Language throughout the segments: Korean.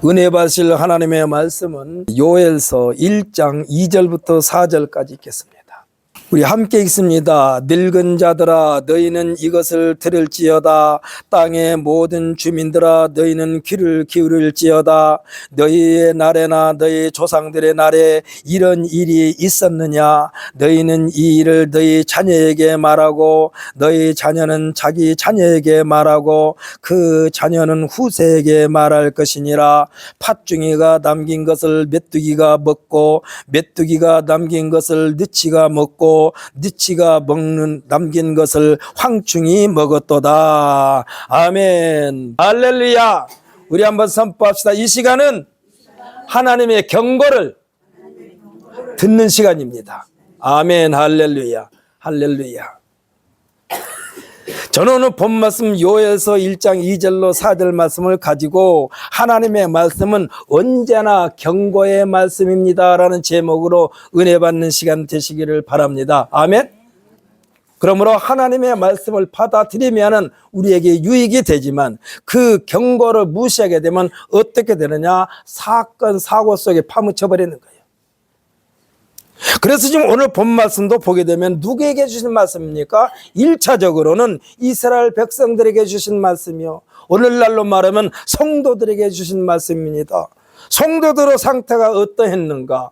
은혜 받으실 하나님의 말씀은 요엘서 1장 2절부터 4절까지 있겠습니다. 우리 함께 읽습니다. 늙은 자들아 너희는 이것을 들을지어다. 땅의 모든 주민들아 너희는 귀를 기울일지어다. 너희의 날에나 너희 조상들의 날에 이런 일이 있었느냐. 너희는 이 일을 너희 자녀에게 말하고 너희 자녀는 자기 자녀에게 말하고 그 자녀는 후세에게 말할 것이니라. 팥중이가 남긴 것을 메뚜기가 먹고 메뚜기가 남긴 것을 느치가 먹고 느치가 남긴 것을 황충이 먹었도다. 아멘. 할렐루야. 우리 한번 선포합시다. 이 시간은 하나님의 경고를 듣는 시간입니다. 아멘. 할렐루야. 할렐루야. 저는 오늘 본 말씀 요엘서 1장 2절로 4절 말씀을 가지고 하나님의 말씀은 언제나 경고의 말씀입니다 라는 제목으로 은혜 받는 시간 되시기를 바랍니다. 아멘. 그러므로 하나님의 말씀을 받아들이면 우리에게 유익이 되지만 그 경고를 무시하게 되면 어떻게 되느냐? 사건 사고 속에 파묻혀 버리는 거예요. 그래서 지금 오늘 본 말씀도 보게 되면 누구에게 주신 말씀입니까? 1차적으로는 이스라엘 백성들에게 주신 말씀이요, 오늘날로 말하면 성도들에게 주신 말씀입니다. 성도들의 상태가 어떠했는가?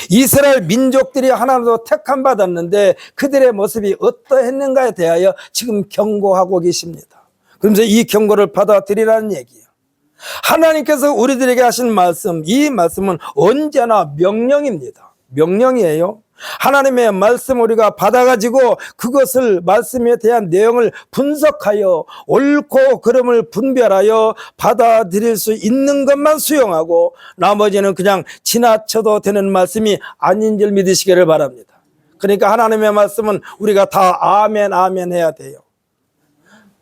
이스라엘 민족들이 하나님으로 택함 받았는데 그들의 모습이 어떠했는가에 대하여 지금 경고하고 계십니다. 그러면서 이 경고를 받아들이라는 얘기예요. 하나님께서 우리들에게 하신 말씀, 이 말씀은 언제나 명령입니다. 명령이에요. 하나님의 말씀 우리가 받아가지고 그것을 말씀에 대한 내용을 분석하여 옳고 그름을 분별하여 받아들일 수 있는 것만 수용하고 나머지는 그냥 지나쳐도 되는 말씀이 아닌 줄 믿으시기를 바랍니다. 그러니까 하나님의 말씀은 우리가 다 아멘 아멘 해야 돼요.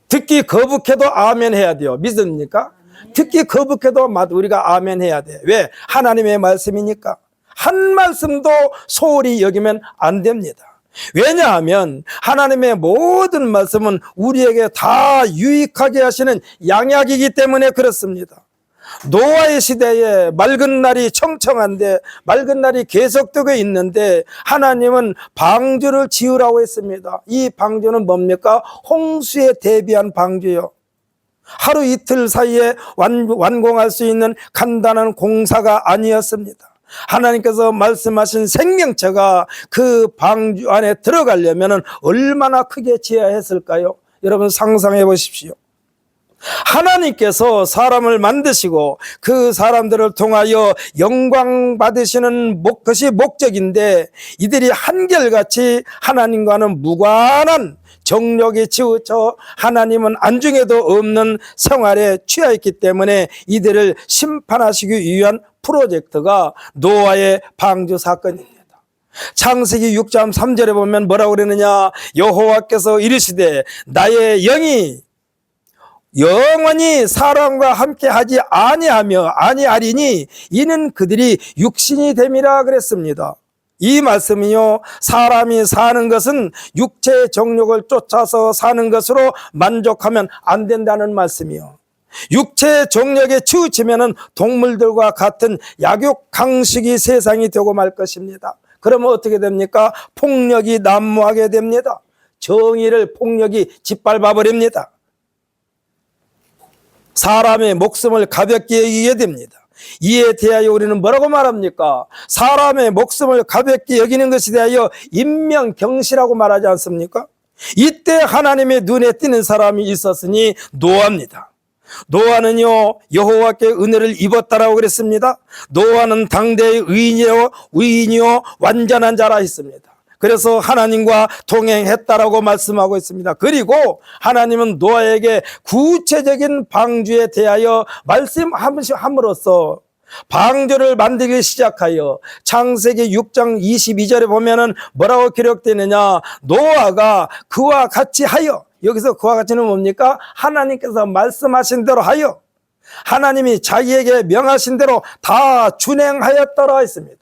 듣기 거북해도 아멘 해야 돼요. 믿습니까? 듣기 거북해도 우리가 아멘 해야 돼요. 왜? 하나님의 말씀이니까. 한 말씀도 소홀히 여기면 안 됩니다. 왜냐하면 하나님의 모든 말씀은 우리에게 다 유익하게 하시는 양약이기 때문에 그렇습니다. 노아의 시대에 맑은 날이 청청한데 맑은 날이 계속되고 있는데 하나님은 방주를 지으라고 했습니다. 이 방주는 뭡니까? 홍수에 대비한 방주요. 하루 이틀 사이에 완공할 수 있는 간단한 공사가 아니었습니다. 하나님께서 말씀하신 생명체가 그 방주 안에 들어가려면 얼마나 크게 지어야 했을까요? 여러분 상상해 보십시오. 하나님께서 사람을 만드시고 그 사람들을 통하여 영광 받으시는 것이 목적인데 이들이 한결같이 하나님과는 무관한 정욕에 치우쳐 하나님은 안중에도 없는 생활에 취하였기 때문에 이들을 심판하시기 위한 프로젝트가 노아의 방주 사건입니다. 창세기 6장 3절에 보면 뭐라고 그러느냐? 여호와께서 이르시되 나의 영이 영원히 사람과 함께 하지 아니하리니 이는 그들이 육신이 됨이라 그랬습니다. 이 말씀이요, 사람이 사는 것은 육체의 정욕을 쫓아서 사는 것으로 만족하면 안 된다는 말씀이요, 육체의 정욕에 치우치면 동물들과 같은 약육 강식이 세상이 되고 말 것입니다. 그러면 어떻게 됩니까? 폭력이 난무하게 됩니다. 정의를 폭력이 짓밟아 버립니다. 사람의 목숨을 가볍게 여기게 됩니다. 이에 대하여 우리는 뭐라고 말합니까? 사람의 목숨을 가볍게 여기는 것에 대하여 인명경시라고 말하지 않습니까? 이때 하나님의 눈에 띄는 사람이 있었으니 노아입니다. 노아는요, 여호와께 은혜를 입었다라고 그랬습니다. 노아는 당대의 의인이요 완전한 자라 했습니다. 그래서 하나님과 동행했다라고 말씀하고 있습니다. 그리고 하나님은 노아에게 구체적인 방주에 대하여 말씀함으로써 방주를 만들기 시작하여 창세기 6장 22절에 보면은 뭐라고 기록되느냐? 노아가 그와 같이 하여, 여기서 그와 같이는 뭡니까? 하나님께서 말씀하신 대로 하여, 하나님이 자기에게 명하신 대로 다 준행하였더라 했습니다.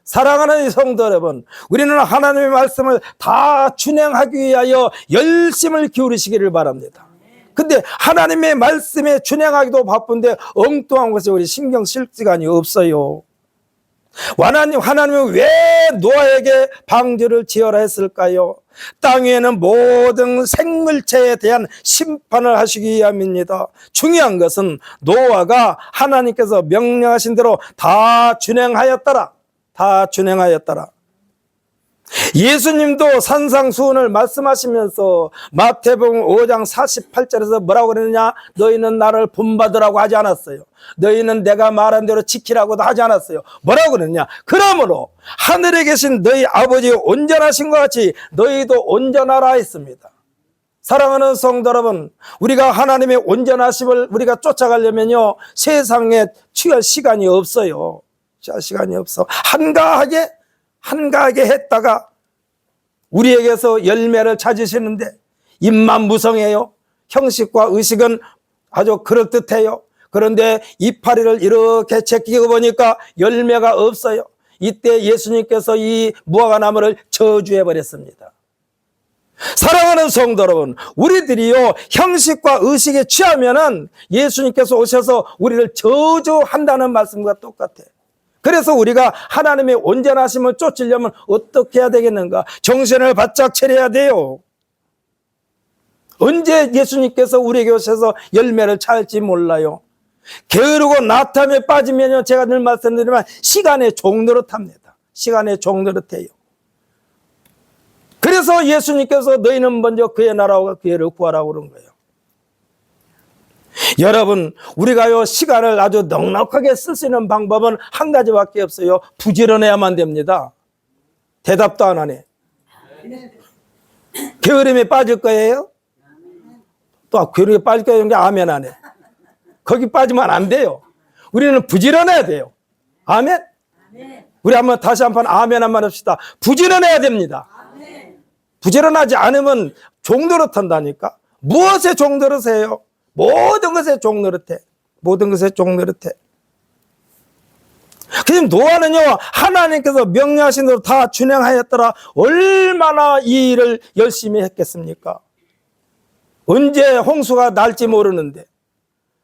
사랑하는 성도 여러분, 우리는 하나님의 말씀을 다 준행하기 위하여 열심을 기울이시기를 바랍니다. 근데 하나님의 말씀에 준행하기도 바쁜데 엉뚱한 것에 우리 신경 쓸 시간이 없어요. 하나님은 왜 노아에게 방주를 지어라 했을까요? 땅 위에는 모든 생물체에 대한 심판을 하시기 위함입니다. 중요한 것은 노아가 하나님께서 명령하신 대로 다 준행하였더라. 다 준행하였더라. 예수님도 산상수훈을 말씀하시면서 마태복음 5장 48절에서 뭐라고 그러느냐? 너희는 나를 본받으라고 하지 않았어요. 너희는 내가 말한 대로 지키라고도 하지 않았어요. 뭐라고 그러느냐? 그러므로 하늘에 계신 너희 아버지 온전하신 것 같이 너희도 온전하라 했습니다. 사랑하는 성도 여러분, 우리가 하나님의 온전하심을 우리가 쫓아가려면요, 세상에 취할 시간이 없어요. 취할 시간이 없어. 한가하게 했다가 우리에게서 열매를 찾으시는데 입만 무성해요. 형식과 의식은 아주 그럴듯해요. 그런데 이파리를 이렇게 제끼고 보니까 열매가 없어요. 이때 예수님께서 이 무화과나무를 저주해 버렸습니다. 사랑하는 성도 여러분, 우리들이요 형식과 의식에 취하면은 예수님께서 오셔서 우리를 저주한다는 말씀과 똑같아요. 그래서 우리가 하나님의 온전하심을 쫓으려면 어떻게 해야 되겠는가? 정신을 바짝 차려야 돼요. 언제 예수님께서 우리에게 오셔서 열매를 찾을지 몰라요. 게으르고 나탐에 빠지면요, 제가 늘 말씀드리지만 시간의 종노릇합니다. 시간의 종노릇해요. 그래서 예수님께서 너희는 먼저 그의 나라와 그의 의를 구하라고 그런 거예요. 여러분, 우리가요 시간을 아주 넉넉하게 쓸 수 있는 방법은 한 가지밖에 없어요. 부지런해야만 됩니다. 대답도 안 하네. 게으름에 빠질 거예요? 또 게으름에 빠질 거예요? 게 아멘 안 해. 거기 빠지면 안 돼요. 우리는 부지런해야 돼요. 아멘? 우리 한번 다시 한번 아멘 한번 합시다. 부지런해야 됩니다. 부지런하지 않으면 종노릇한다니까. 무엇에 종노릇해요? 모든 것에 종노릇해. 모든 것에 종노릇해. 그럼 노아는요, 하나님께서 명령하신 대로 다 준행하였더라. 얼마나 이 일을 열심히 했겠습니까? 언제 홍수가 날지 모르는데,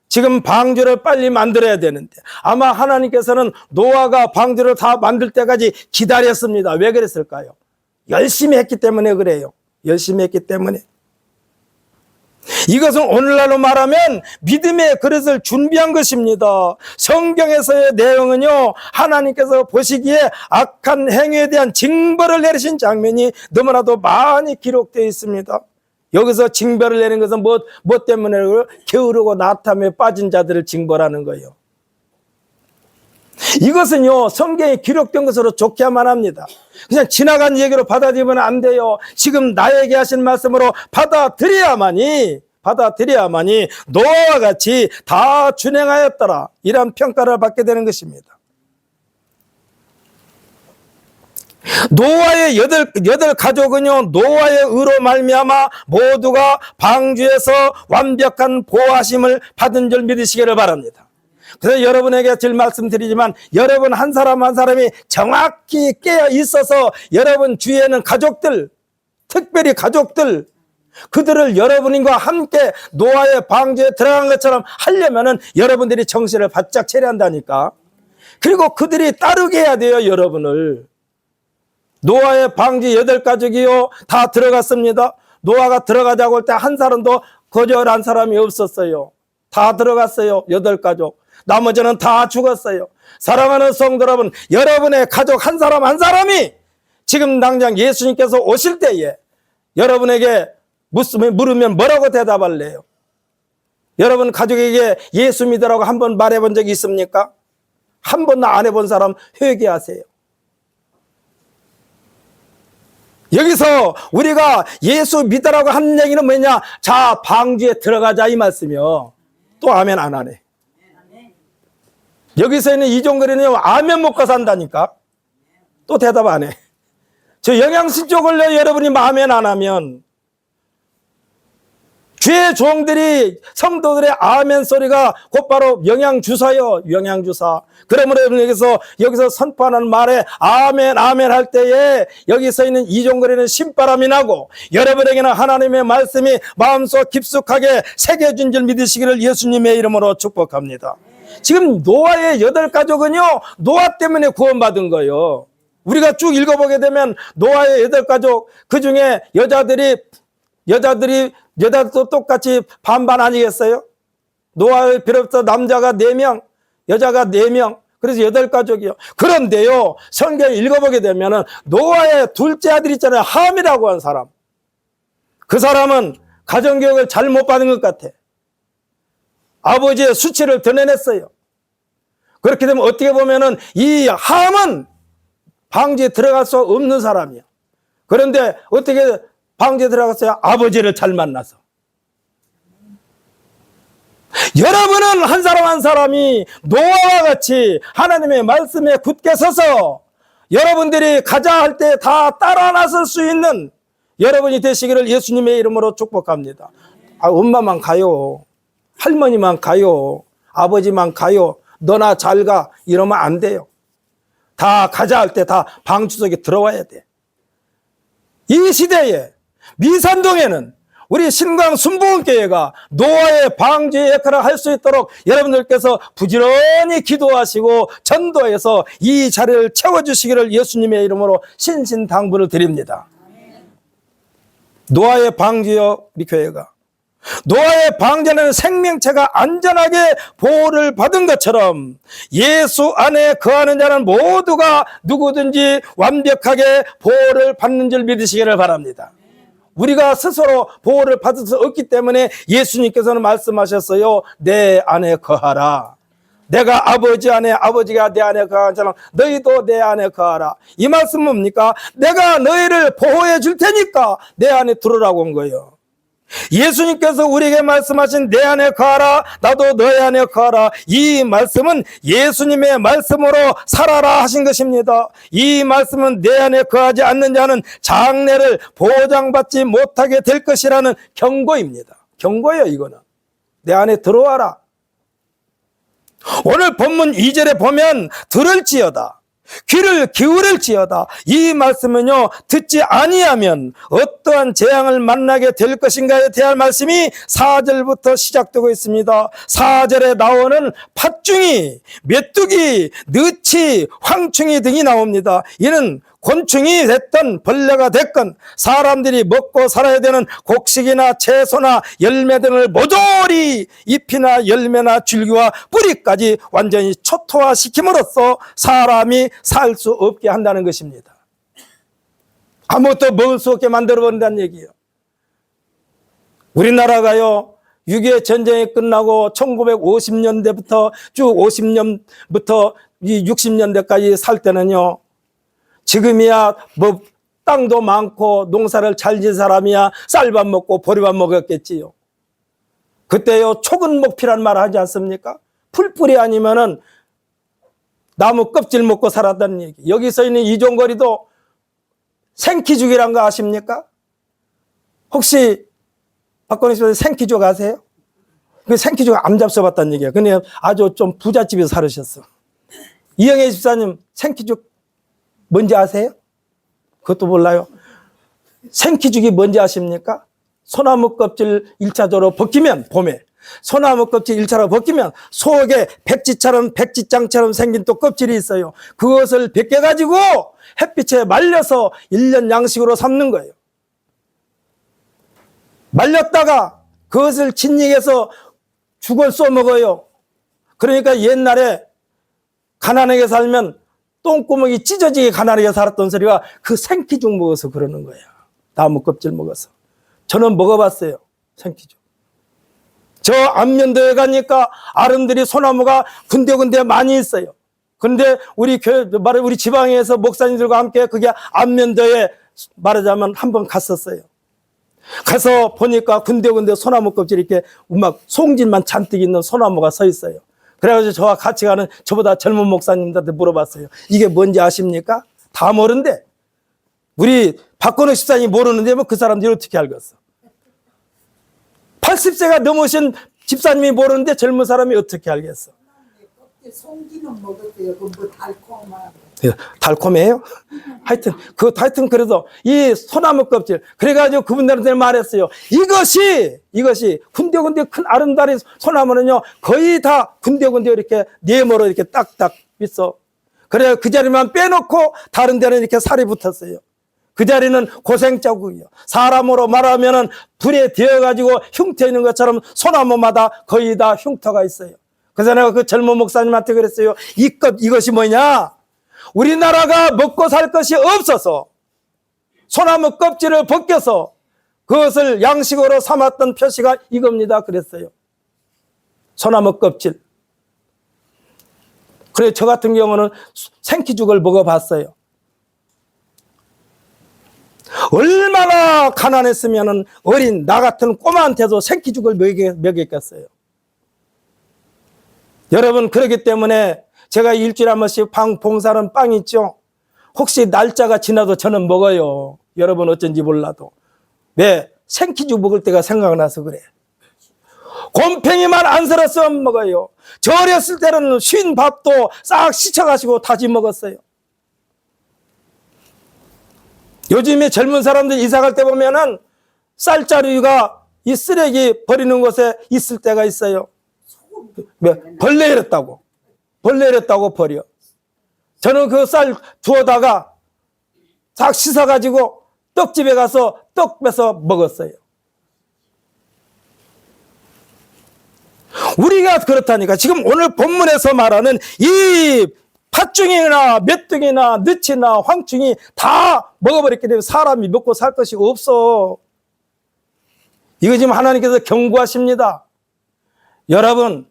지금 방주를 빨리 만들어야 되는데, 아마 하나님께서는 노아가 방주를 다 만들 때까지 기다렸습니다. 왜 그랬을까요? 열심히 했기 때문에 그래요. 열심히 했기 때문에. 이것은 오늘날로 말하면 믿음의 그릇을 준비한 것입니다. 성경에서의 내용은요, 하나님께서 보시기에 악한 행위에 대한 징벌을 내리신 장면이 너무나도 많이 기록되어 있습니다. 여기서 징벌을 내린 것은 뭐 때문에 게으르고 나탐에 빠진 자들을 징벌하는 거예요. 이것은요, 성경에 기록된 것으로 좋게만 합니다. 그냥 지나간 얘기로 받아들이면 안 돼요. 지금 나에게 하신 말씀으로 받아들여야만이 노아와 같이 다 준행하였더라, 이런 평가를 받게 되는 것입니다. 노아의 여덟 가족은요, 노아의 의로 말미암아 모두가 방주에서 완벽한 보호하심을 받은 줄 믿으시기를 바랍니다. 그래서 여러분에게 늘 말씀드리지만, 여러분 한 사람 한 사람이 정확히 깨어 있어서 여러분 주위에는 가족들, 특별히 가족들, 그들을 여러분과 함께 노아의 방주에 들어간 것처럼 하려면은 여러분들이 정신을 바짝 차려야 한다니까. 그리고 그들이 따르게 해야 돼요, 여러분을. 노아의 방주 8가족이요 다 들어갔습니다. 노아가 들어가자고 할 때 한 사람도 거절한 사람이 없었어요. 다 들어갔어요. 8가족. 나머지는 다 죽었어요. 사랑하는 성도 여러분, 여러분의 가족 한 사람 한 사람이 지금 당장 예수님께서 오실 때에 여러분에게 물으면 뭐라고 대답할래요? 여러분 가족에게 예수 믿으라고 한번 말해본 적이 있습니까? 한 번도 안 해본 사람 회개하세요. 여기서 우리가 예수 믿으라고 하는 얘기는 뭐냐? 자, 방주에 들어가자, 이 말씀이요. 또 아멘 안 하네. 여기서 있는 이종거리는요, 아멘 먹고 산다니까. 또 대답 안 해. 저 영양실 쪽을요, 여러분이 아멘 안 하면 주의 종들이 성도들의 아멘 소리가 곧바로 영양주사요. 영양주사. 그러므로 여기서 선포하는 말에 아멘 아멘 할 때에 여기 서 있는 이종거리는 신바람이 나고 여러분에게는 하나님의 말씀이 마음속 깊숙하게 새겨진 줄 믿으시기를 예수님의 이름으로 축복합니다. 지금 노아의 8가족은요 노아 때문에 구원받은 거예요. 우리가 쭉 읽어보게 되면 노아의 8가족 그중에 여자들도 똑같이 반반 아니겠어요? 노아를 비롯해서 남자가 4명, 여자가 4명, 그래서 8가족이요. 그런데요, 성경 읽어보게 되면은 노아의 둘째 아들 있잖아요. 함이라고 한 사람. 그 사람은 가정교육을 잘 못 받은 것 같아. 아버지의 수치를 드러냈어요. 그렇게 되면 어떻게 보면은 이 함은 방지에 들어갈 수 없는 사람이야. 그런데 어떻게 방지에 들어갔어요? 아버지를 잘 만나서. 여러분은 한 사람 한 사람이 노아와 같이 하나님의 말씀에 굳게 서서 여러분들이 가자 할 때 다 따라 나설 수 있는 여러분이 되시기를 예수님의 이름으로 축복합니다. 엄마만 가요. 할머니만 가요. 아버지만 가요. 너나 잘 가. 이러면 안 돼요. 다 가자 할 때 다 방주 속에 들어와야 돼. 이 시대에 미산동에는 우리 신광 순복음교회가 노아의 방주의 역할을 할 수 있도록 여러분들께서 부지런히 기도하시고 전도해서 이 자리를 채워주시기를 예수님의 이름으로 신신당부를 드립니다. 노아의 방주여 우리 교회가 노아의 방주는 생명체가 안전하게 보호를 받은 것처럼 예수 안에 거하는 자는 모두가 누구든지 완벽하게 보호를 받는 줄 믿으시기를 바랍니다. 우리가 스스로 보호를 받을 수 없기 때문에 예수님께서는 말씀하셨어요. 내 안에 거하라. 내가 아버지 안에, 아버지가 내 안에 거하처럼 너희도 내 안에 거하라. 이 말씀은 뭡니까? 내가 너희를 보호해 줄 테니까 내 안에 들어오라고 한 거예요. 예수님께서 우리에게 말씀하신 내 안에 거하라, 나도 너희 안에 거하라. 이 말씀은 예수님의 말씀으로 살아라 하신 것입니다. 이 말씀은 내 안에 거하지 않는 자는 장래를 보장받지 못하게 될 것이라는 경고입니다. 경고예요. 이거는 내 안에 들어와라. 오늘 본문 2절에 보면 들을지어다, 귀를 기울일지어다. 이 말씀은요, 듣지 아니하면 어떠한 재앙을 만나게 될 것인가에 대한 말씀이 4절부터 시작되고 있습니다. 4절에 나오는 팥중이, 메뚜기, 느치, 황충이 등이 나옵니다. 이는 곤충이 됐든 벌레가 됐건 사람들이 먹고 살아야 되는 곡식이나 채소나 열매 등을 모조리 잎이나 열매나 줄기와 뿌리까지 완전히 초토화시킴으로써 사람이 살 수 없게 한다는 것입니다. 아무것도 먹을 수 없게 만들어버린다는 얘기예요. 우리나라가요, 6.25 전쟁이 끝나고 1950년대부터 쭉 50년부터 60년대까지 살 때는요, 지금이야 뭐 땅도 많고 농사를 잘 지은 사람이야 쌀밥 먹고 보리밥 먹었겠지요. 그때요 초근목피란 말 하지 않습니까? 풀뿌리 아니면은 나무 껍질 먹고 살았다는 얘기. 여기 서 있는 이종거리도 생키죽이란 거 아십니까? 혹시 박건희 씨 생키죽 아세요? 그 생키죽 안 잡숴봤다는 얘기야. 근데 아주 좀 부잣집에서 살으셨어. 이영애 집사님 생키죽 뭔지 아세요? 그것도 몰라요. 생키죽이 뭔지 아십니까? 소나무 껍질 1차적으로 벗기면 봄에 소나무 껍질 1차로 벗기면 속에 백지장처럼 생긴 또 껍질이 있어요. 그것을 벗겨가지고 햇빛에 말려서 1년 양식으로 삼는 거예요. 말렸다가 그것을 진익해서 죽을 쏘먹어요. 그러니까 옛날에 가난하게 살면 똥구멍이 찢어지게 가난하게 살았던 소리가 그 생키죽 먹어서 그러는 거예요. 나무 껍질 먹어서. 저는 먹어봤어요. 생키죽. 저 안면도에 가니까 아름드리 소나무가 군데군데 많이 있어요. 그런데 우리 지방에서 목사님들과 함께 그게 안면도에 말하자면 한번 갔었어요. 가서 보니까 군데군데 소나무 껍질 이렇게 막 송진만 잔뜩 있는 소나무가 서 있어요. 그래가지고 저와 같이 가는 저보다 젊은 목사님들한테 물어봤어요. 이게 뭔지 아십니까? 다 모른대. 우리 박건우 집사님이 모르는데 뭐 그 사람들이 어떻게 알겠어? 80세가 넘으신 집사님이 모르는데 젊은 사람이 어떻게 알겠어? 송기는 먹었대요. 그뭐 달콤하고. 달콤해요? 하여튼 그래도 이 소나무 껍질 그래가지고 그분들한테 말했어요. 이것이 군데군데 큰 아름다운 소나무는요 거의 다 군데군데 이렇게 네모로 이렇게 딱딱 있어. 그래 그 자리만 빼놓고 다른 데는 이렇게 살이 붙었어요. 그 자리는 고생 자국이요. 사람으로 말하면은 불에 데어가지고 흉터 있는 것처럼 소나무마다 거의 다 흉터가 있어요. 그래서 내가 그 젊은 목사님한테 그랬어요. 이것이 뭐냐? 우리나라가 먹고 살 것이 없어서 소나무 껍질을 벗겨서 그것을 양식으로 삼았던 표시가 이겁니다. 그랬어요. 소나무 껍질. 그래 저 같은 경우는 생기죽을 먹어봤어요. 얼마나 가난했으면 어린 나 같은 꼬마한테도 생기죽을 먹였겠어요. 여러분 그렇기 때문에 제가 일주일에 한 번씩 봉사하는 빵 있죠. 혹시 날짜가 지나도 저는 먹어요. 여러분 어쩐지 몰라도. 왜? 생기죽 먹을 때가 생각나서 그래. 곰팡이만 안 살았으면 먹어요. 저 어렸을 때는 쉰 밥도 싹 씻어가지고 다시 먹었어요. 요즘에 젊은 사람들 이사 갈 때 보면은 쌀자루가 이 쓰레기 버리는 곳에 있을 때가 있어요. 벌레 이랬다고 버려. 저는 그 쌀 두어다가 싹 씻어가지고 떡집에 가서 떡 빼서 먹었어요. 우리가 그렇다니까. 지금 오늘 본문에서 말하는 이 팥중이나 메뚜기나 느치나 황충이 다 먹어버렸기 때문에 사람이 먹고 살 것이 없어. 이거 지금 하나님께서 경고하십니다. 여러분,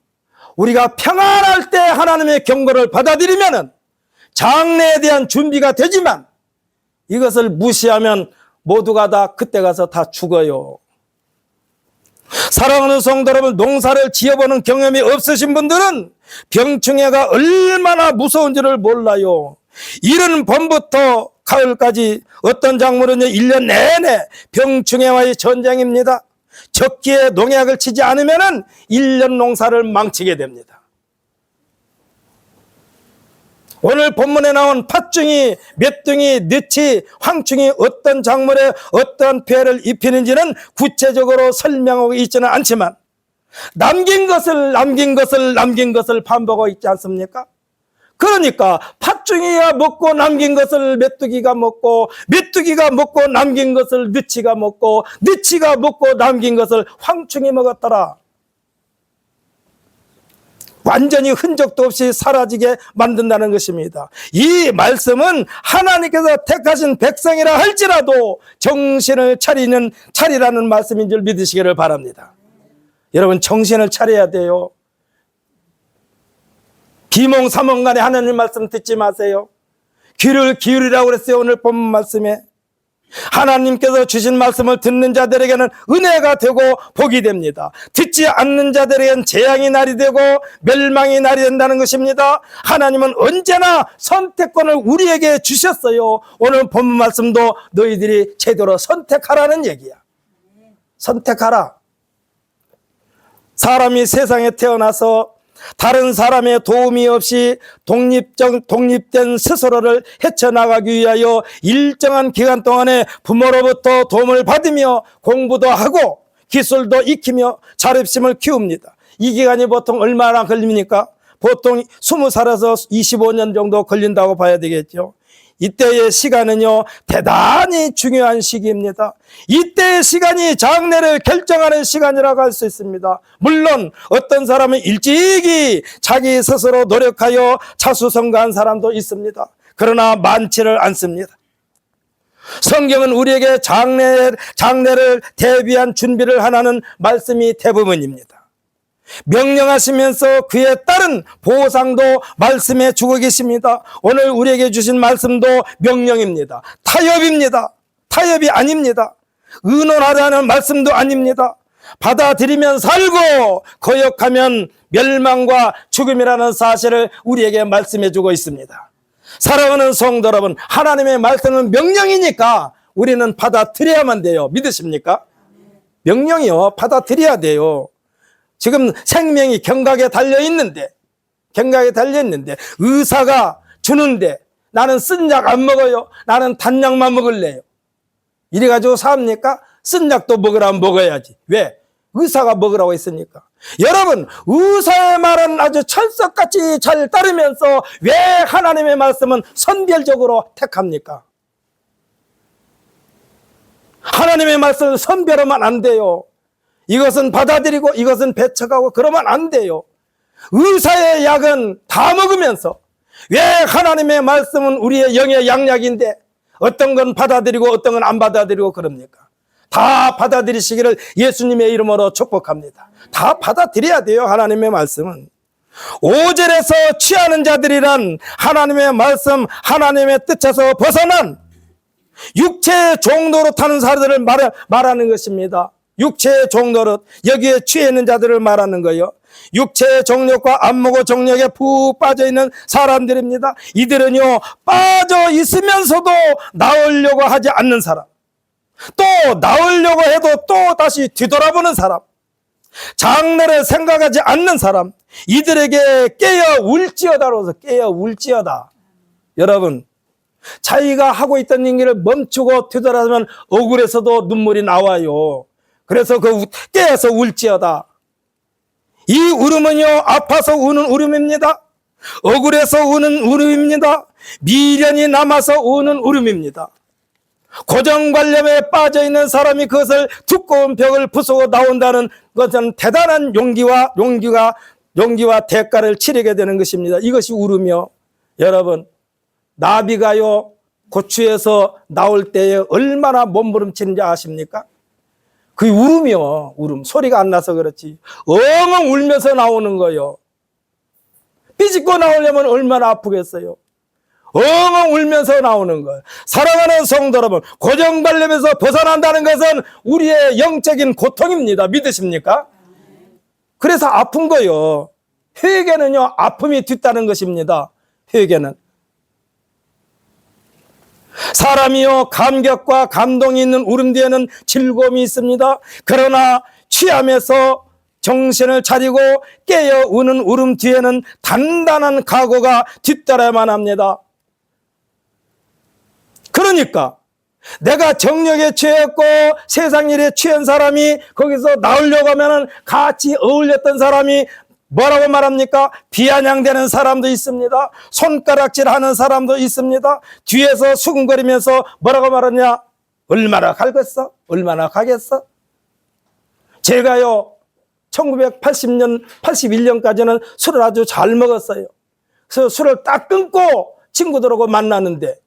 우리가 평안할 때 하나님의 경고를 받아들이면 장래에 대한 준비가 되지만 이것을 무시하면 모두가 다 그때 가서 다 죽어요. 사랑하는 성도 여러분, 농사를 지어보는 경험이 없으신 분들은 병충해가 얼마나 무서운지를 몰라요. 이른 봄부터 가을까지 어떤 작물은요 1년 내내 병충해와의 전쟁입니다. 적기에 농약을 치지 않으면 1년 농사를 망치게 됩니다. 오늘 본문에 나온 팥중이, 메뚜기, 느치, 황충이 어떤 작물에 어떤 폐해를 입히는지는 구체적으로 설명하고 있지는 않지만 남긴 것을 반복하고 있지 않습니까? 그러니까 팥중이가 먹고 남긴 것을 메뚜기가 먹고, 메뚜기가 먹고 남긴 것을 느치가 먹고, 느치가 먹고 남긴 것을 황충이 먹었더라. 완전히 흔적도 없이 사라지게 만든다는 것입니다. 이 말씀은 하나님께서 택하신 백성이라 할지라도 정신을 차리라는 말씀인 줄 믿으시기를 바랍니다. 여러분 정신을 차려야 돼요. 비몽사몽간에 하나님 말씀 듣지 마세요. 귀를 기울이라고 그랬어요. 오늘 본문 말씀에 하나님께서 주신 말씀을 듣는 자들에게는 은혜가 되고 복이 됩니다. 듣지 않는 자들에게는 재앙의 날이 되고 멸망의 날이 된다는 것입니다. 하나님은 언제나 선택권을 우리에게 주셨어요. 오늘 본문 말씀도 너희들이 제대로 선택하라는 얘기야. 선택하라. 사람이 세상에 태어나서 다른 사람의 도움이 없이 독립된 스스로를 헤쳐나가기 위하여 일정한 기간 동안에 부모로부터 도움을 받으며 공부도 하고 기술도 익히며 자립심을 키웁니다. 이 기간이 보통 얼마나 걸립니까? 보통 20살에서 25년 정도 걸린다고 봐야 되겠죠. 이때의 시간은요 대단히 중요한 시기입니다. 이때의 시간이 장래를 결정하는 시간이라고 할 수 있습니다. 물론 어떤 사람은 일찍이 자기 스스로 노력하여 자수성가한 사람도 있습니다. 그러나 많지를 않습니다. 성경은 우리에게 장래를 대비한 준비를 하라는 말씀이 대부분입니다. 명령하시면서 그에 따른 보상도 말씀해 주고 계십니다. 오늘 우리에게 주신 말씀도 명령입니다. 타협입니다. 타협이 아닙니다. 의논하라는 말씀도 아닙니다. 받아들이면 살고 거역하면 멸망과 죽음이라는 사실을 우리에게 말씀해 주고 있습니다. 사랑하는 성도 여러분, 하나님의 말씀은 명령이니까 우리는 받아들여야만 돼요. 믿으십니까? 명령이요. 받아들여야 돼요. 지금 생명이 경각에 달려있는데, 의사가 주는데 나는 쓴 약 안 먹어요. 나는 단 약만 먹을래요. 이래가지고 삽니까? 쓴 약도 먹으라면 먹어야지. 왜? 의사가 먹으라고 했으니까. 여러분, 의사의 말은 아주 철석같이 잘 따르면서 왜 하나님의 말씀은 선별적으로 택합니까? 하나님의 말씀을 선별하면 안 돼요. 이것은 받아들이고 이것은 배척하고 그러면 안 돼요. 의사의 약은 다 먹으면서 왜 하나님의 말씀은 우리의 영의 양약인데 어떤 건 받아들이고 어떤 건 안 받아들이고 그럽니까? 다 받아들이시기를 예수님의 이름으로 축복합니다. 다 받아들여야 돼요. 하나님의 말씀은. 5절에서 취하는 자들이란 하나님의 말씀, 하나님의 뜻에서 벗어난 육체의 종노릇 하는 사람들을 말하는 것입니다. 육체의 종노릇, 여기에 취해 있는 자들을 말하는 거예요. 육체의 정욕과 안목의 정욕에 푹 빠져있는 사람들입니다. 이들은요, 빠져 있으면서도 나오려고 하지 않는 사람, 또 나오려고 해도 또 다시 뒤돌아보는 사람, 장래를 생각하지 않는 사람, 이들에게 깨어 울지어다로서 깨어 울지어다. 여러분, 자기가 하고 있던 일을 멈추고 뒤돌아서면 억울해서도 눈물이 나와요. 그래서 그 깨어서 울지어다. 이 울음은요, 아파서 우는 울음입니다. 억울해서 우는 울음입니다. 미련이 남아서 우는 울음입니다. 고정관념에 빠져있는 사람이 그것을 두꺼운 벽을 부수고 나온다는 것은 대단한 용기와 대가를 치르게 되는 것입니다. 이것이 울음이요. 여러분, 나비가요, 고추에서 나올 때에 얼마나 몸부림치는지 아십니까? 그 울음이요. 울음. 소리가 안 나서 그렇지. 엉엉 울면서 나오는 거요. 삐집고 나오려면 얼마나 아프겠어요. 엉엉 울면서 나오는 거예요. 사랑하는 성도 여러분, 고정관념에서 벗어난다는 것은 우리의 영적인 고통입니다. 믿으십니까? 그래서 아픈 거요. 회개는요, 아픔이 뒤따른 것입니다. 회개는. 사람이요, 감격과 감동이 있는 울음 뒤에는 즐거움이 있습니다. 그러나 취함에서 정신을 차리고 깨어 우는 울음 뒤에는 단단한 각오가 뒤따라야만 합니다. 그러니까 내가 정욕에 취했고 세상 일에 취한 사람이 거기서 나오려고 하면 같이 어울렸던 사람이 뭐라고 말합니까? 비아냥대는 사람도 있습니다. 손가락질하는 사람도 있습니다. 뒤에서 수근거리면서 뭐라고 말하냐? 얼마나 갈겠어? 얼마나 가겠어? 제가요, 1980년, 81년까지는 술을 아주 잘 먹었어요. 그래서 술을 딱 끊고 친구들하고 만나는데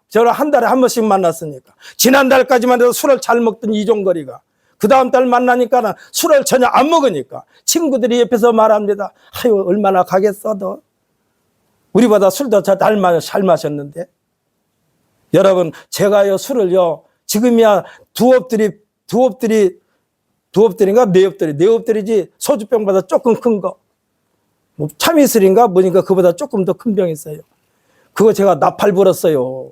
저를 한 달에 한 번씩 만났으니까 지난달까지만 해도 술을 잘 먹던 이종거리가 그 다음 달 만나니까 술을 전혀 안 먹으니까 친구들이 옆에서 말합니다. 아유, 얼마나 가겠어 너. 우리보다 술도 잘 마셨는데. 여러분, 제가요 술을요 지금이야 두 엎드린가 네 엎드리지 소주병보다 조금 큰 거. 뭐 참이슬인가 뭐니까 그보다 조금 더 큰 병이 있어요. 그거 제가 나팔 불었어요.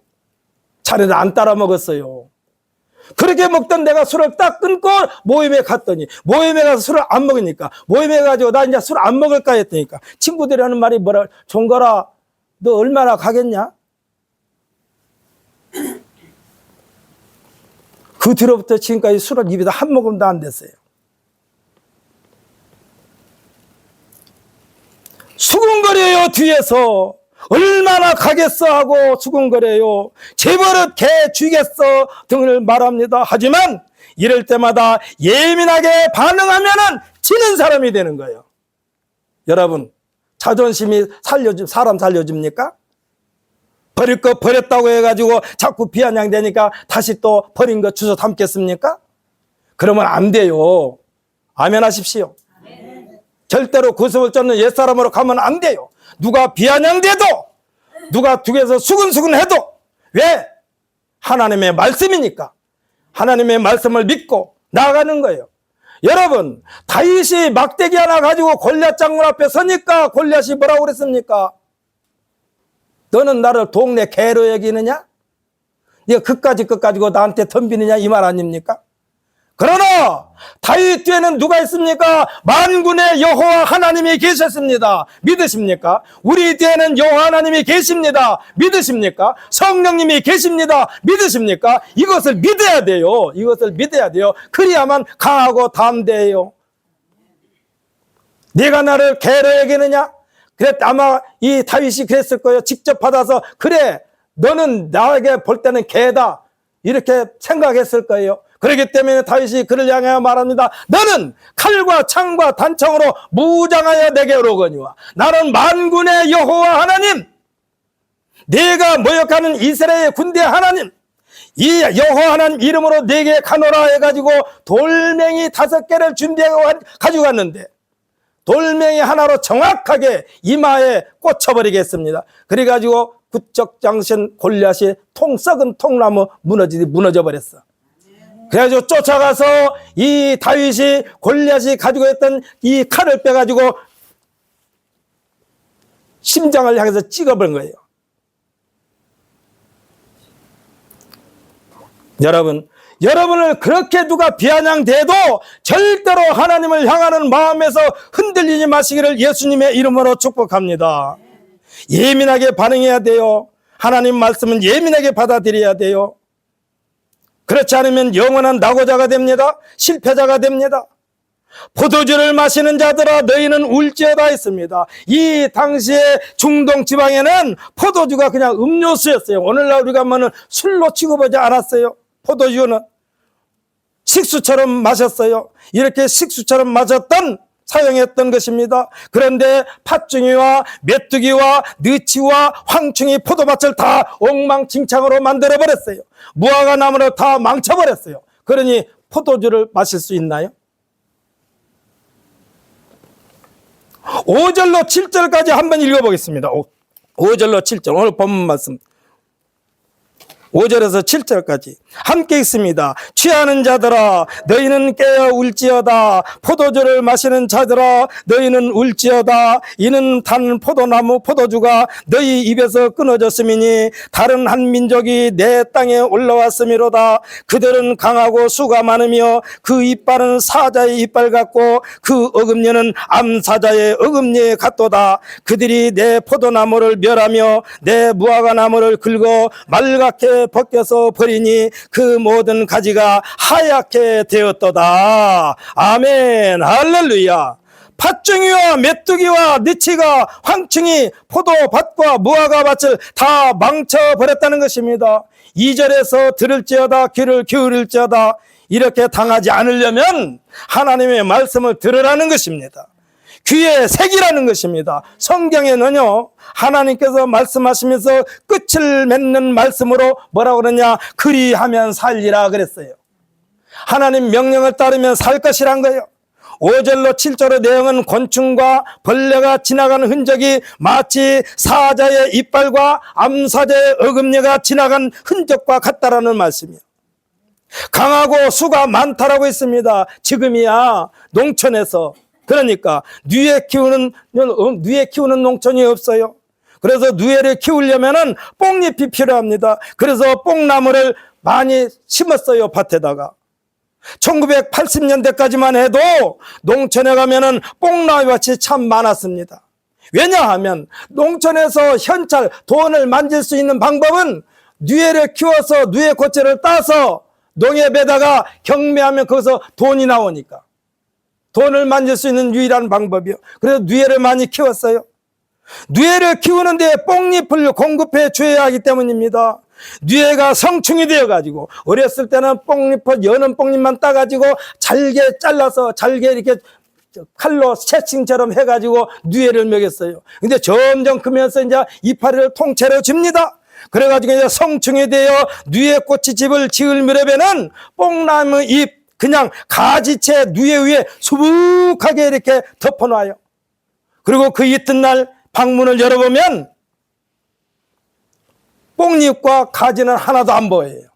자네들 안 따라 먹었어요. 그렇게 먹던 내가 술을 딱 끊고 모임에 갔더니 모임에 가서 술을 안 먹으니까 모임에 가지고 나 이제 술 안 먹을까 했더니까 친구들이 하는 말이 뭐라, 종거라 너 얼마나 가겠냐? 그 뒤로부터 지금까지 술을 입에다 한 모금도 안 됐어요. 수군거려요. 뒤에서 얼마나 가겠어 하고 수군거려요. 재벌은 개 쥐겠어 등을 말합니다. 하지만 이럴 때마다 예민하게 반응하면은 지는 사람이 되는 거예요. 여러분, 자존심이 사람 살려줍니까? 버릴 거 버렸다고 해가지고 자꾸 비아냥대니까 다시 또 버린 거 주워 담겠습니까? 그러면 안 돼요. 아멘 하십시오. 절대로 구습을 쫓는 옛사람으로 가면 안 돼요. 누가 비아냥대도 누가 뒤에서 수근수근해도 왜? 하나님의 말씀이니까 하나님의 말씀을 믿고 나아가는 거예요. 여러분, 다윗이 막대기 하나 가지고 골리앗 장군 앞에 서니까 골리앗이 뭐라고 그랬습니까? 너는 나를 동네 개로 여기느냐? 네가 그까짓 것 가지고 나한테 덤비느냐? 이 말 아닙니까? 그러나 다윗 뒤에는 누가 있습니까? 만군의 여호와 하나님이 계셨습니다. 믿으십니까? 우리 뒤에는 여호와 하나님이 계십니다. 믿으십니까? 성령님이 계십니다. 믿으십니까? 이것을 믿어야 돼요. 이것을 믿어야 돼요. 그래야만 강하고 담대해요. 네가 나를 개로 여기느냐? 아마 이 다윗이 그랬을 거예요. 직접 받아서 그래 너는 나에게 볼 때는 개다 이렇게 생각했을 거예요. 그렇기 때문에 다윗이 그를 향하여 말합니다. 너는 칼과 창과 단창으로 무장하여 내게 오거니와 나는 만군의 여호와 하나님, 네가 모욕하는 이스라엘 군대 하나님, 이 여호와 하나님 이름으로 네게 가노라 해가지고 돌멩이 5개를 준비하고 가지고 갔는데 돌멩이 하나로 정확하게 이마에 꽂혀버리겠습니다. 그래가지고 구적장신 골리앗이 썩은 통나무 무너져 버렸어. 그래가지고 쫓아가서 이 다윗이 골리앗이 가지고 있던 이 칼을 빼가지고 심장을 향해서 찍어버린 거예요. 여러분을 그렇게 누가 비아냥대도 절대로 하나님을 향하는 마음에서 흔들리지 마시기를 예수님의 이름으로 축복합니다. 예민하게 반응해야 돼요. 하나님 말씀은 예민하게 받아들여야 돼요. 그렇지 않으면 영원한 낙오자가 됩니다. 실패자가 됩니다. 포도주를 마시는 자들아 너희는 울지어다 했습니다. 이 당시에 중동 지방에는 포도주가 그냥 음료수였어요. 오늘날 우리가 하면은 술로 취급하지 않았어요. 포도주는 식수처럼 마셨어요. 이렇게 식수처럼 마셨던 사용했던 것입니다. 그런데 팥중이와 메뚜기와 느치와 황충이 포도밭을 다 엉망진창으로 만들어버렸어요. 무화과 나무를 다 망쳐버렸어요. 그러니 포도주를 마실 수 있나요? 5절로 7절까지 한번 읽어보겠습니다. 5절로 7절 오늘 본문 말씀 5절에서 7절까지 함께 읽습니다. 취하는 자들아 너희는 깨어 울지어다. 포도주를 마시는 자들아 너희는 울지어다. 이는 단 포도나무 포도주가 너희 입에서 끊어졌음이니 다른 한 민족이 내 땅에 올라왔음이로다. 그들은 강하고 수가 많으며 그 이빨은 사자의 이빨 같고 그 어금니는 암사자의 어금니 같도다. 그들이 내 포도나무를 멸하며 내 무화과 나무를 긁어 말갛게 벗겨서 버리니 그 모든 가지가 하얗게 되었도다. 아멘. 할렐루야. 팥중이와 메뚜기와 느치가 황충이 포도밭과 무화과밭을 다 망쳐버렸다는 것입니다. 2절에서 들을지어다 귀를 기울일지어다 이렇게 당하지 않으려면 하나님의 말씀을 들으라는 것입니다. 귀에 새기라는 것입니다. 성경에는요 하나님께서 말씀하시면서 끝을 맺는 말씀으로 뭐라고 그러냐, 그리하면 살리라 그랬어요. 하나님 명령을 따르면 살 것이란 거예요. 5절로 7절의 내용은 곤충과 벌레가 지나가는 흔적이 마치 사자의 이빨과 암사자의 어금니가 지나간 흔적과 같다라는 말씀이에요. 강하고 수가 많다라고 했습니다. 지금이야 농촌에서 그러니까 누에 키우는 농촌이 없어요. 그래서 누에를 키우려면은 뽕잎이 필요합니다. 그래서 뽕나무를 많이 심었어요, 밭에다가. 1980년대까지만 해도 농촌에 가면은 뽕나무밭이 참 많았습니다. 왜냐하면 농촌에서 현찰, 돈을 만질 수 있는 방법은 누에를 키워서 누에 고체를 따서 농협에다가 경매하면 거기서 돈이 나오니까. 돈을 만질 수 있는 유일한 방법이요. 그래서 누에를 많이 키웠어요. 누에를 키우는데 뽕잎을 공급해 줘야 하기 때문입니다. 누에가 성충이 되어가지고 어렸을 때는 뽕잎을 여는 뽕잎만 따가지고 잘게 잘라서 잘게 이렇게 칼로 채칭처럼 해가지고 누에를 먹였어요. 근데 점점 크면서 이제 이파리를 통째로 줍니다. 그래가지고 이제 성충이 되어 누에꽃이 집을 지을 무렵에는 뽕나무 잎 그냥 가지채 누에 위에 수북하게 이렇게 덮어놔요. 그리고 그 이튿날 방문을 열어보면 뽕잎과 가지는 하나도 안 보여요.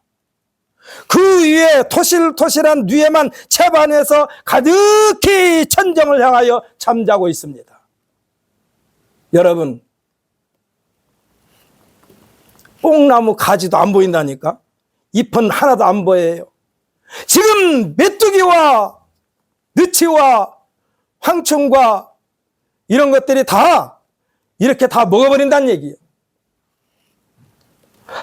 그 위에 토실토실한 누에만 채반해서 가득히 천정을 향하여 잠자고 있습니다. 여러분, 뽕나무 가지도 안 보인다니까? 잎은 하나도 안 보여요. 지금 메뚜기와 느치와 황충과 이런 것들이 다 이렇게 다 먹어버린다는 얘기예요.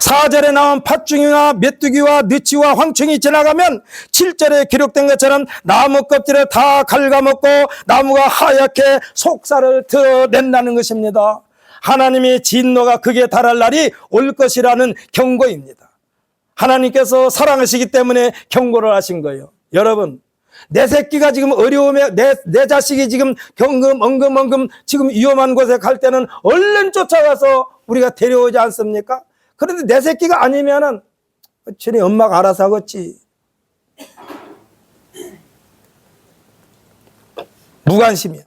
4절에 나온 팥중이와 메뚜기와 느치와 황충이 지나가면 7절에 기록된 것처럼 나무 껍질을 다 갉아먹고 나무가 하얗게 속살을 드러낸다는 것입니다. 하나님의 진노가 극에 달할 날이 올 것이라는 경고입니다. 하나님께서 사랑하시기 때문에 경고를 하신 거예요. 여러분, 내 새끼가 지금 어려움에 내 자식이 지금 엉금 지금 위험한 곳에 갈 때는 얼른 쫓아가서 우리가 데려오지 않습니까? 그런데 내 새끼가 아니면은 쟤네 엄마가 알아서 하겠지. 무관심이야.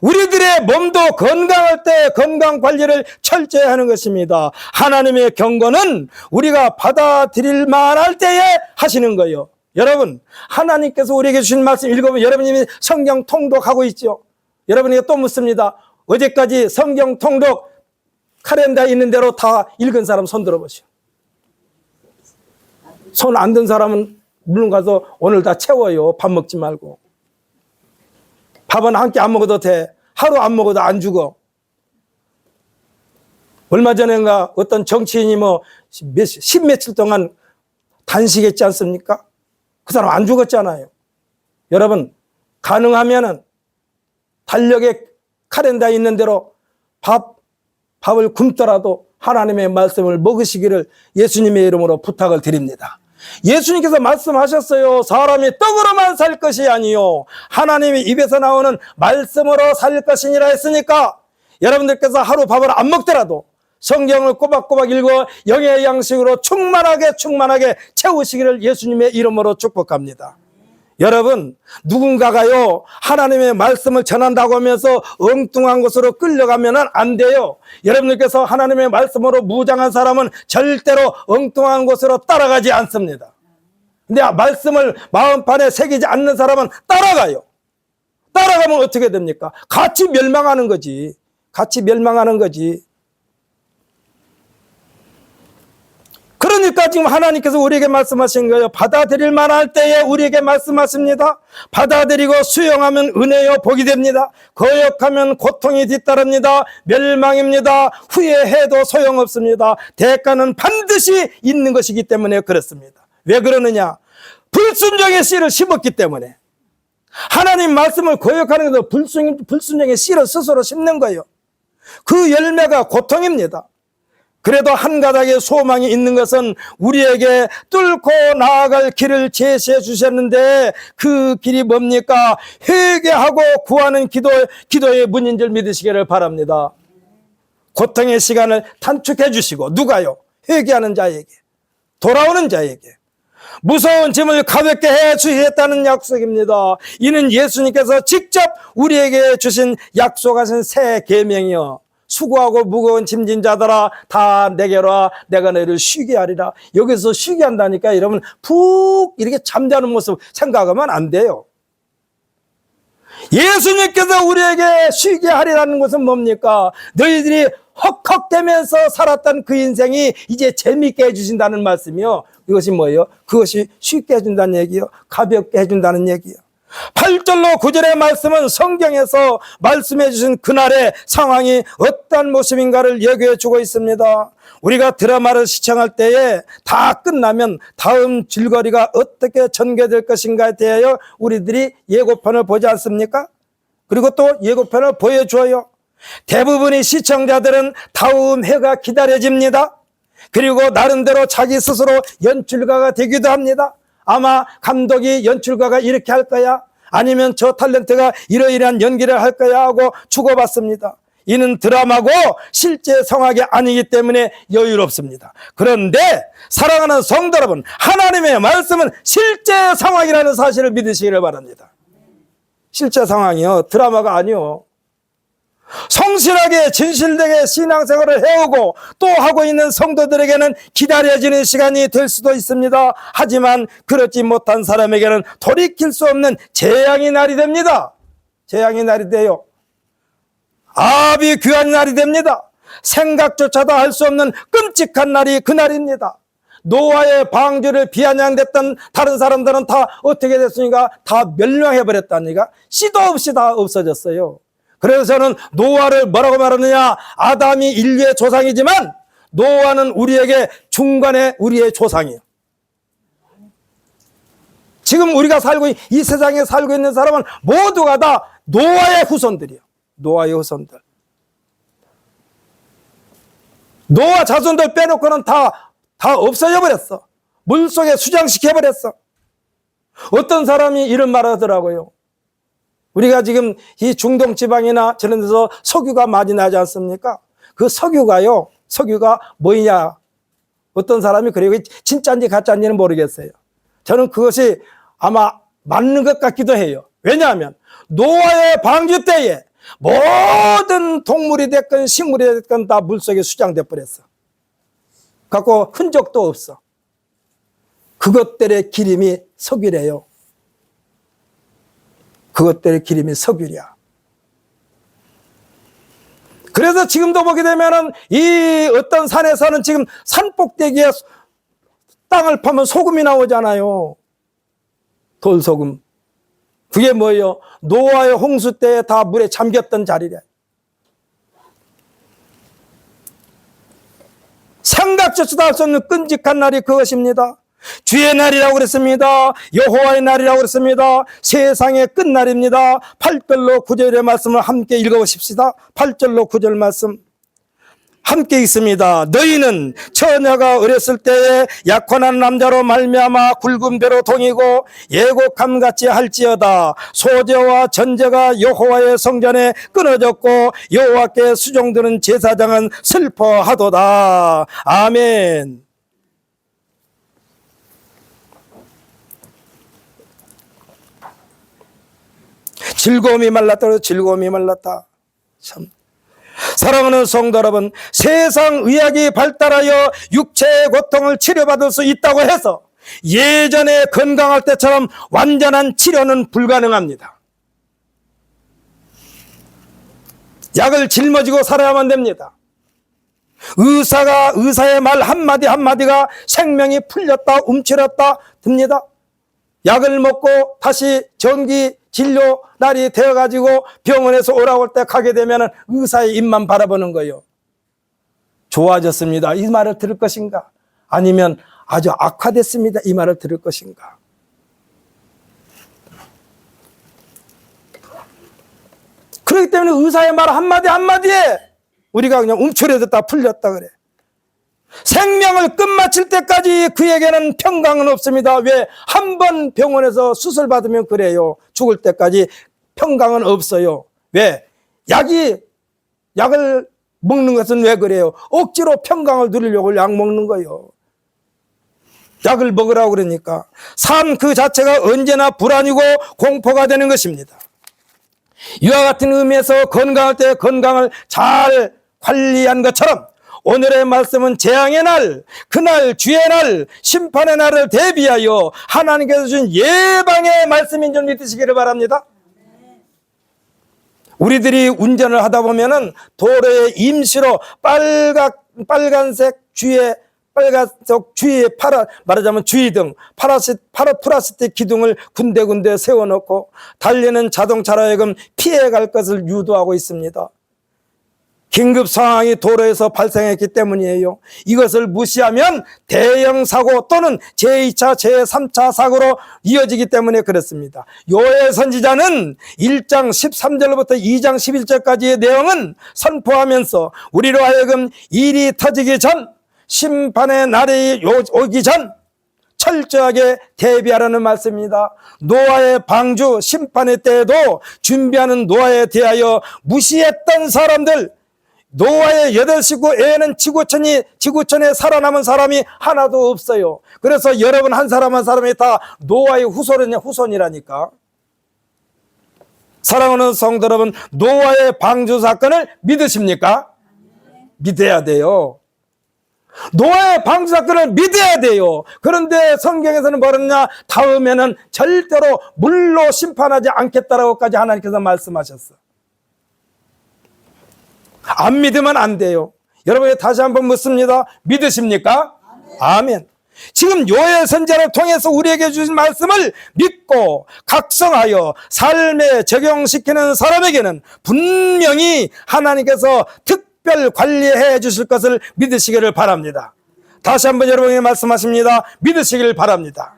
우리들의 몸도 건강할 때 건강 관리를 철저히 하는 것입니다. 하나님의 경고는 우리가 받아들일 만할 때에 하시는 거예요. 여러분, 하나님께서 우리에게 주신 말씀 읽어보면 여러분이 성경 통독하고 있죠. 여러분에게 또 묻습니다. 어제까지 성경 통독 카렌다에 있는 대로 다 읽은 사람 손 들어보시오. 손 안 든 사람은 물론 가서 오늘 다 채워요. 밥 먹지 말고. 밥은 한 끼 안 먹어도 돼. 하루 안 먹어도 안 죽어. 얼마 전인가 어떤 정치인이 십몇칠 동안 단식했지 않습니까? 그 사람 안 죽었잖아요. 여러분, 가능하면은 달력에 카렌다에 있는 대로 밥을 굶더라도 하나님의 말씀을 먹으시기를 예수님의 이름으로 부탁을 드립니다. 예수님께서 말씀하셨어요. 사람이 떡으로만 살 것이 아니요 하나님의 입에서 나오는 말씀으로 살 것이니라 했으니까 여러분들께서 하루 밥을 안 먹더라도 성경을 꼬박꼬박 읽어 영의 양식으로 충만하게 채우시기를 예수님의 이름으로 축복합니다. 여러분, 누군가가요 하나님의 말씀을 전한다고 하면서 엉뚱한 곳으로 끌려가면 안 돼요. 여러분들께서 하나님의 말씀으로 무장한 사람은 절대로 엉뚱한 곳으로 따라가지 않습니다. 근데 말씀을 마음판에 새기지 않는 사람은 따라가요. 따라가면 어떻게 됩니까? 같이 멸망하는 거지. 같이 멸망하는 거지. 그러니까 지금 하나님께서 우리에게 말씀하신 거예요. 받아들일 만할 때에 우리에게 말씀하십니다. 받아들이고 수용하면 은혜요 복이 됩니다. 거역하면 고통이 뒤따릅니다. 멸망입니다. 후회해도 소용없습니다. 대가는 반드시 있는 것이기 때문에 그렇습니다. 왜 그러느냐? 불순종의 씨를 심었기 때문에. 하나님 말씀을 거역하는 것도 불순종의 씨를 스스로 심는 거예요. 그 열매가 고통입니다. 그래도 한 가닥의 소망이 있는 것은 우리에게 뚫고 나아갈 길을 제시해 주셨는데 그 길이 뭡니까? 회개하고 구하는 기도의 문인 줄 믿으시기를 바랍니다. 고통의 시간을 단축해 주시고 누가요? 회개하는 자에게, 돌아오는 자에게 무서운 짐을 가볍게 해 주시겠다는 약속입니다. 이는 예수님께서 직접 우리에게 주신 약속하신 새 계명이요. 수고하고 무거운 짐진 자들아 다 내게로 와 내가 너희를 쉬게 하리라. 여기서 쉬게 한다니까 여러분 푹 이렇게 잠자는 모습 생각하면 안 돼요. 예수님께서 우리에게 쉬게 하리라는 것은 뭡니까? 너희들이 헉헉대면서 살았던 그 인생이 이제 재밌게 해주신다는 말씀이요. 이것이 뭐예요? 그것이 쉽게 해준다는 얘기요. 가볍게 해준다는 얘기요. 8절로 9절의 말씀은 성경에서 말씀해 주신 그날의 상황이 어떤 모습인가를 얘기해 주고 있습니다. 우리가 드라마를 시청할 때에 다 끝나면 다음 줄거리가 어떻게 전개될 것인가에 대하여 우리들이 예고편을 보지 않습니까? 그리고 또 예고편을 보여줘요. 대부분의 시청자들은 다음 회가 기다려집니다. 그리고 나름대로 자기 스스로 연출가가 되기도 합니다. 아마 감독이 연출가가 이렇게 할 거야 아니면 저 탤런트가 이러이러한 연기를 할 거야 하고 주고받습니다. 이는 드라마고 실제 상황이 아니기 때문에 여유롭습니다. 그런데 사랑하는 성도 여러분, 하나님의 말씀은 실제 상황이라는 사실을 믿으시기를 바랍니다. 실제 상황이요, 드라마가 아니요. 성실하게 진실되게 신앙생활을 해오고 또 하고 있는 성도들에게는 기다려지는 시간이 될 수도 있습니다. 하지만 그렇지 못한 사람에게는 돌이킬 수 없는 재앙의 날이 됩니다. 재앙의 날이 돼요. 아비 귀한 날이 됩니다. 생각조차도 할 수 없는 끔찍한 날이 그 날입니다. 노아의 방주를 비아냥댔던 다른 사람들은 다 어떻게 됐습니까? 다 멸망해버렸다니까. 씨도 없이 다 없어졌어요. 그래서 저는 노아를 뭐라고 말하느냐? 아담이 인류의 조상이지만 노아는 우리에게 중간에 우리의 조상이에요. 지금 우리가 이 세상에 살고 있는 사람은 모두가 다 노아의 후손들이에요. 노아의 후손들. 노아 자손들 빼놓고는 다 없어져 버렸어. 물속에 수장시켜 버렸어. 어떤 사람이 이런 말을 하더라고요. 우리가 지금 이 중동 지방이나 저런 데서 석유가 많이 나지 않습니까? 그 석유가 뭐냐? 어떤 사람이 그래요. 진짜인지 가짜인지는 모르겠어요. 저는 그것이 아마 맞는 것 같기도 해요. 왜냐하면 노아의 방주 때에 모든 동물이 됐건 식물이 됐건 다 물속에 수장돼 버렸어. 갖고 흔적도 없어. 그것들의 기름이 석유래요. 그것들의 기름이 석유야. 그래서 지금도 보게 되면은 이 어떤 산에서는 지금 산 꼭대기에 땅을 파면 소금이 나오잖아요. 돌소금. 그게 뭐예요? 노아의 홍수 때 다 물에 잠겼던 자리래. 생각조차도 할 수 없는 끔찍한 날이 그것입니다. 주의 날이라고 그랬습니다. 여호와의 날이라고 그랬습니다. 세상의 끝날입니다. 8절로 9절의 말씀을 함께 읽어보십시다. 8절로 9절 말씀 함께 있습니다. 너희는 처녀가 어렸을 때에 약혼한 남자로 말미암아 굵은 배로 동이고 예곡함같이 할지어다. 소제와 전제가 여호와의 성전에 끊어졌고 여호와께 수종드는 제사장은 슬퍼하도다. 아멘. 즐거움이 말랐다. 즐거움이 말랐다. 참. 사랑하는 성도 여러분, 세상 의학이 발달하여 육체의 고통을 치료받을 수 있다고 해서 예전에 건강할 때처럼 완전한 치료는 불가능합니다. 약을 짊어지고 살아야만 됩니다. 의사의 말 한마디 한마디가 생명이 풀렸다 움츠렸다 듭니다. 약을 먹고 다시 정기 진료 날이 되어가지고 병원에서 오라고 할 때 가게 되면 의사의 입만 바라보는 거예요. 좋아졌습니다. 이 말을 들을 것인가? 아니면 아주 악화됐습니다. 이 말을 들을 것인가? 그렇기 때문에 의사의 말 한마디 한마디에 우리가 그냥 움츠려졌다 풀렸다 그래. 생명을 끝마칠 때까지 그에게는 평강은 없습니다. 왜? 한 번 병원에서 수술 받으면 그래요. 죽을 때까지 평강은 없어요. 왜? 약을 먹는 것은 왜 그래요? 억지로 평강을 누리려고 약 먹는 거예요. 약을 먹으라고 그러니까. 삶 그 자체가 언제나 불안이고 공포가 되는 것입니다. 이와 같은 의미에서 건강할 때 건강을 잘 관리한 것처럼 오늘의 말씀은 재앙의 날, 그날 주의 날, 심판의 날을 대비하여 하나님께서 주신 예방의 말씀인 줄 믿으시기를 바랍니다. 우리들이 운전을 하다 보면은 도로에 임시로 빨간색 주위에 말하자면 주의등, 플라스틱 기둥을 군데군데 세워놓고 달리는 자동차로 하여금 피해갈 것을 유도하고 있습니다. 긴급 상황이 도로에서 발생했기 때문이에요. 이것을 무시하면 대형 사고 또는 제2차, 제3차 사고로 이어지기 때문에 그렇습니다. 요엘 선지자는 1장 13절부터 2장 11절까지의 내용은 선포하면서 우리로 하여금 일이 터지기 전, 심판의 날이 오기 전 철저하게 대비하라는 말씀입니다. 노아의 방주 심판의 때에도 준비하는 노아에 대하여 무시했던 사람들, 노아의 8식구 애는 지구촌에 살아남은 사람이 하나도 없어요. 그래서 여러분 한 사람 한 사람이 다 노아의 후손이라니까. 사랑하는 성도 여러분, 노아의 방주 사건을 믿으십니까? 믿어야 돼요. 노아의 방주 사건을 믿어야 돼요. 그런데 성경에서는 뭐랬냐? 다음에는 절대로 물로 심판하지 않겠다라고까지 하나님께서 말씀하셨어. 안 믿으면 안 돼요. 여러분 다시 한번 묻습니다. 믿으십니까? 아멘. 지금 요엘 선지자를 통해서 우리에게 주신 말씀을 믿고 각성하여 삶에 적용시키는 사람에게는 분명히 하나님께서 특별 관리해 주실 것을 믿으시기를 바랍니다. 다시 한번 여러분에게 말씀하십니다. 믿으시기를 바랍니다.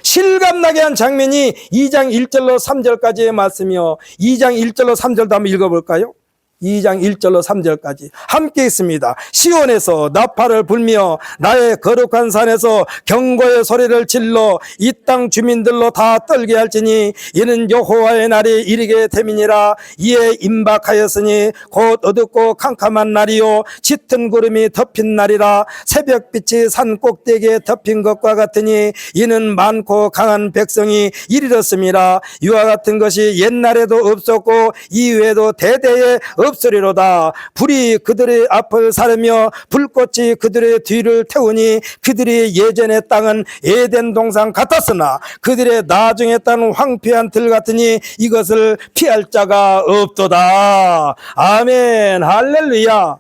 실감나게 한 장면이 2장 1절로 3절까지의 말씀이요. 2장 1절로 3절도 한번 읽어볼까요? 2장 1절로 3절까지 함께 있습니다. 시온에서 나팔을 불며 나의 거룩한 산에서 경고의 소리를 질러 이 땅 주민들로 다 떨게 할지니 이는 여호와의 날이 이르게 됨이니라. 이에 임박하였으니 곧 어둡고 캄캄한 날이요 짙은 구름이 덮인 날이라. 새벽빛이 산 꼭대기에 덮인 것과 같으니 이는 많고 강한 백성이 이르렀음이라. 이와 같은 것이 옛날에도 없었고 이후에도 대대에 없으리로다. 불이 그들의 앞을 사르며 불꽃이 그들의 뒤를 태우니 그들의 예전의 땅은 에덴 동산 같았으나 그들의 나중의 땅은 황폐한 들 같으니 이것을 피할 자가 없도다. 아멘. 할렐루야.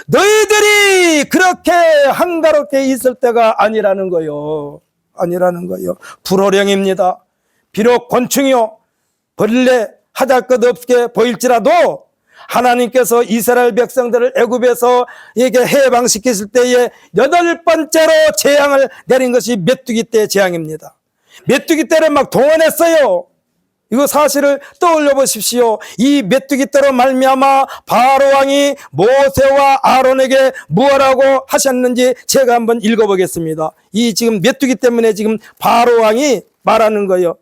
너희들이 그렇게 한가롭게 있을 때가 아니라는 거요. 아니라는 거요. 불호령입니다. 비록 곤충이요 벌레 하잘 것 없게 보일지라도 하나님께서 이스라엘 백성들을 애굽에서 이게 해방시키실 때에 8번째로 재앙을 내린 것이 메뚜기 때 재앙입니다. 메뚜기 떼를 막 동원했어요. 이거 사실을 떠올려 보십시오. 이 메뚜기 떼로 말미암아 바로 왕이 모세와 아론에게 무엇라고 하셨는지 제가 한번 읽어보겠습니다. 이 지금 메뚜기 때문에 지금 바로 왕이 말하는 거예요.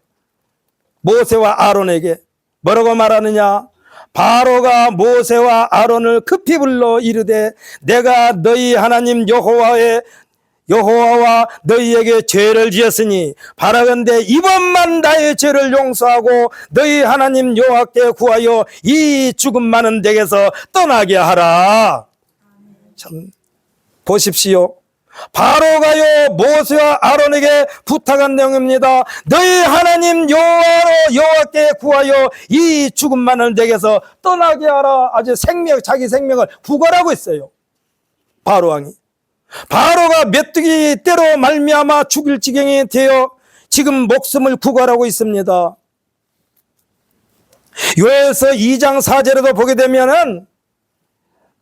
모세와 아론에게 뭐라고 말하느냐? 바로가 모세와 아론을 급히 불러 이르되 내가 너희 하나님 여호와와 너희에게 죄를 지었으니 바라건대 이번만 나의 죄를 용서하고 너희 하나님 여호와께 구하여 이 죽음 많은 댁에서 떠나게 하라. 참 보십시오. 바로가요 모세와 아론에게 부탁한 내용입니다. 너희 하나님 여호와께 구하여 이 죽음 많은 댁에서 떠나게 하라. 아주 자기 생명을 구걸하고 있어요. 바로 왕이. 바로가 메뚜기 떼로 말미암아 죽일 지경이 되어 지금 목숨을 구걸하고 있습니다. 요엘서 2장 4절에도 보게 되면은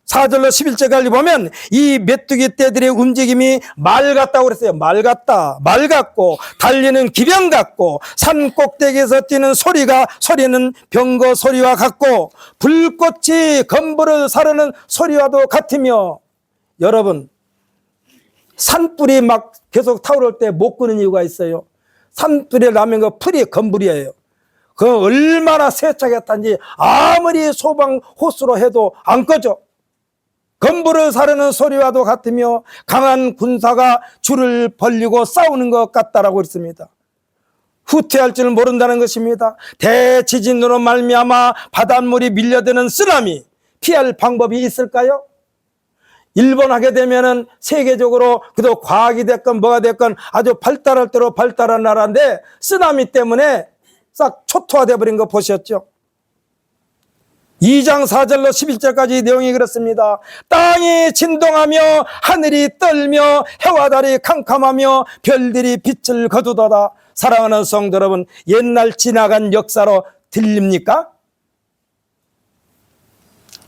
4절로 11절까지 보면 이 메뚜기 떼들의 움직임이 말 같다고 그랬어요. 말 같고 달리는 기병 같고 산 꼭대기에서 뛰는 소리는 병거 소리와 같고 불꽃이 건물을 사르는 소리와도 같으며 여러분 산불이 막 계속 타오를 때 못 끄는 이유가 있어요. 산불이 나면 그 풀이 건물이에요. 그 얼마나 세차게 탔는지 아무리 소방 호스로 해도 안 꺼져. 건물을 사르는 소리와도 같으며 강한 군사가 줄을 벌리고 싸우는 것 같다라고 했습니다. 후퇴할 줄 모른다는 것입니다. 대지진으로 말미암아 바닷물이 밀려드는 쓰나미 피할 방법이 있을까요? 일본 하게 되면은 세계적으로 그도 과학이 됐건 뭐가 됐건 아주 발달할 대로 발달한 나라인데 쓰나미 때문에 싹 초토화돼 버린 거 보셨죠? 2장 4절로 11절까지 내용이 그렇습니다. 땅이 진동하며 하늘이 떨며 해와 달이 캄캄하며 별들이 빛을 거두더라. 사랑하는 성도 여러분, 옛날 지나간 역사로 들립니까?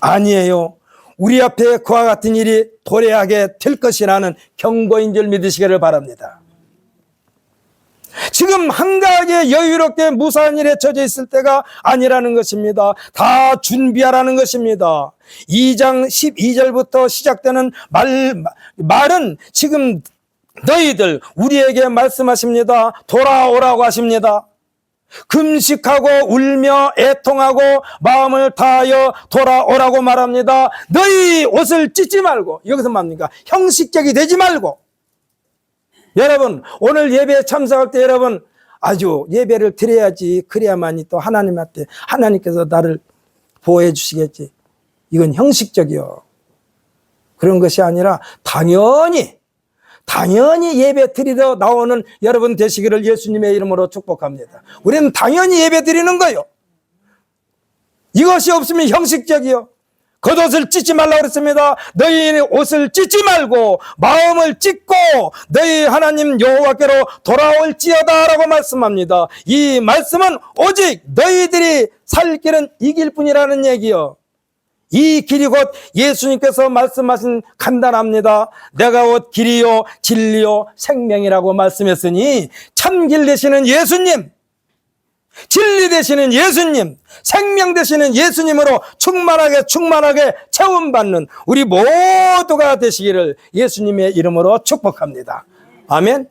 아니에요. 우리 앞에 그와 같은 일이 도래하게 될 것이라는 경고인 줄 믿으시기를 바랍니다. 지금 한가하게 여유롭게 무사한 일에 젖어 있을 때가 아니라는 것입니다. 다 준비하라는 것입니다. 2장 12절부터 시작되는 말은 지금 너희들 우리에게 말씀하십니다. 돌아오라고 하십니다. 금식하고 울며 애통하고 마음을 다하여 돌아오라고 말합니다. 너희 옷을 찢지 말고, 여기서 뭡니까? 형식적이 되지 말고. 여러분 오늘 예배에 참석할 때 여러분 아주 예배를 드려야지, 그래야만이 또 하나님한테 하나님께서 나를 보호해 주시겠지. 이건 형식적이요. 그런 것이 아니라 당연히 예배 드리러 나오는 여러분 되시기를 예수님의 이름으로 축복합니다. 우리는 당연히 예배 드리는 거요. 이것이 없으면 형식적이요. 겉옷을 찢지 말라고 그랬습니다. 너희 옷을 찢지 말고 마음을 찢고 너희 하나님 여호와께로 돌아올지어다라고 말씀합니다. 이 말씀은 오직 너희들이 살 길은 이 길뿐이라는 얘기요. 이 길이 곧 예수님께서 말씀하신 간단합니다. 내가 곧 길이요 진리요 생명이라고 말씀했으니 참길 되시는 예수님, 진리 되시는 예수님, 생명 되시는 예수님으로 충만하게 체험받는 우리 모두가 되시기를 예수님의 이름으로 축복합니다. 아멘.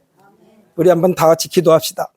우리 한번 다 같이 기도합시다.